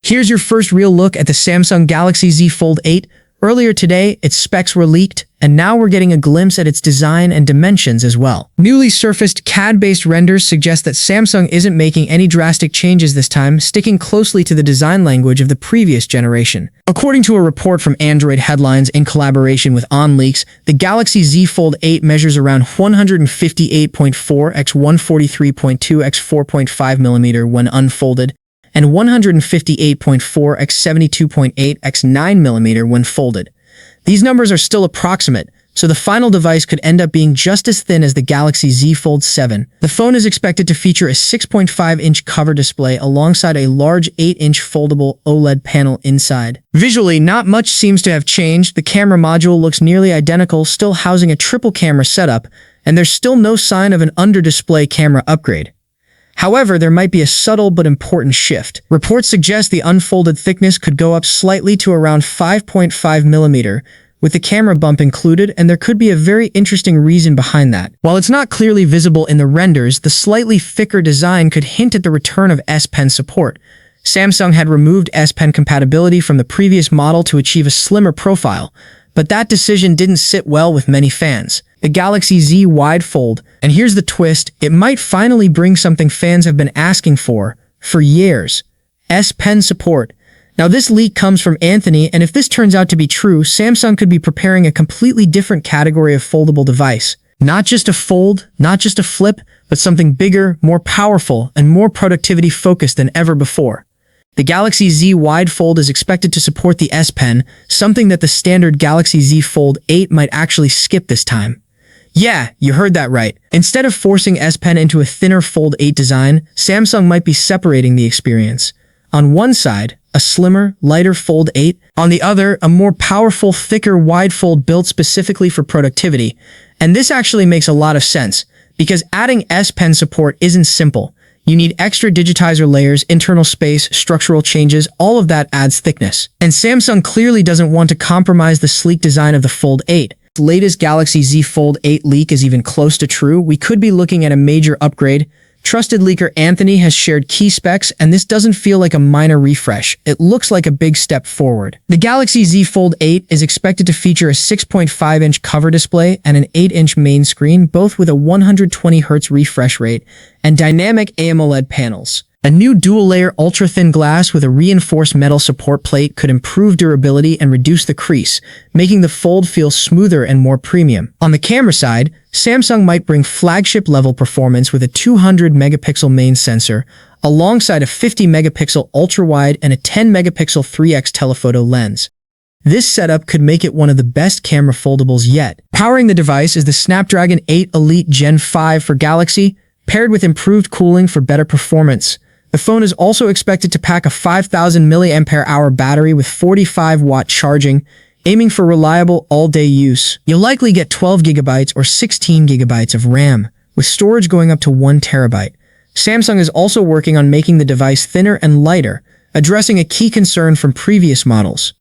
Here's your first real look at the Samsung Galaxy Z Fold 8. Earlier today, its specs were leaked, and now we're getting a glimpse at its design and dimensions as well. Newly surfaced CAD-based renders suggest that Samsung isn't making any drastic changes this time, sticking closely to the design language of the previous generation. According to a report from Android Headlines in collaboration with OnLeaks, the Galaxy Z Fold 8 measures around 158.4 x 143.2 x 4.5mm when unfolded, and 158.4 x 72.8 x 9mm when folded. These numbers are still approximate, so the final device could end up being just as thin as the Galaxy Z Fold 7. The phone is expected to feature a 6.5-inch cover display alongside a large 8-inch foldable OLED panel inside. Visually, not much seems to have changed. The camera module looks nearly identical, still housing a triple camera setup, and there's still no sign of an under-display camera upgrade. However, there might be a subtle but important shift. Reports suggest the unfolded thickness could go up slightly to around 5.5mm, with the camera bump included, and there could be a very interesting reason behind that. While it's not clearly visible in the renders, the slightly thicker design could hint at the return of S Pen support. Samsung had removed S Pen compatibility from the previous model to achieve a slimmer profile, but that decision didn't sit well with many fans. The Galaxy Z Wide Fold, and here's the twist, it might finally bring something fans have been asking for years: S Pen support. Now this leak comes from Anthony, and if this turns out to be true, Samsung could be preparing a completely different category of foldable device. Not just a fold, not just a flip, but something bigger, more powerful, and more productivity focused than ever before. The Galaxy Z Wide Fold is expected to support the S Pen, something that the standard Galaxy Z Fold 8 might actually skip this time. Yeah, you heard that right. Instead of forcing S Pen into a thinner Fold 8 design, Samsung might be separating the experience. On one side, a slimmer, lighter Fold 8. On the other, a more powerful, thicker wide fold built specifically for productivity. And this actually makes a lot of sense, because adding S Pen support isn't simple. You need extra digitizer layers, internal space, structural changes, all of that adds thickness. And Samsung clearly doesn't want to compromise the sleek design of the Fold 8. The latest Galaxy Z Fold 8 leak is even close to true. We could be looking at a major upgrade. Trusted leaker Anthony has shared key specs, and this doesn't feel like a minor refresh. It looks like a big step forward. The Galaxy Z Fold 8 is expected to feature a 6.5-inch cover display and an 8-inch main screen, both with a 120Hz refresh rate and dynamic AMOLED panels. A new dual-layer ultra-thin glass with a reinforced metal support plate could improve durability and reduce the crease, making the fold feel smoother and more premium. On the camera side, Samsung might bring flagship-level performance with a 200-megapixel main sensor, alongside a 50-megapixel ultra-wide and a 10-megapixel 3x telephoto lens. This setup could make it one of the best camera foldables yet. Powering the device is the Snapdragon 8 Elite Gen 5 for Galaxy, paired with improved cooling for better performance. The phone is also expected to pack a 5,000 mAh battery with 45-watt charging, aiming for reliable all-day use. You'll likely get 12 GB or 16 GB of RAM, with storage going up to 1 TB. Samsung is also working on making the device thinner and lighter, addressing a key concern from previous models.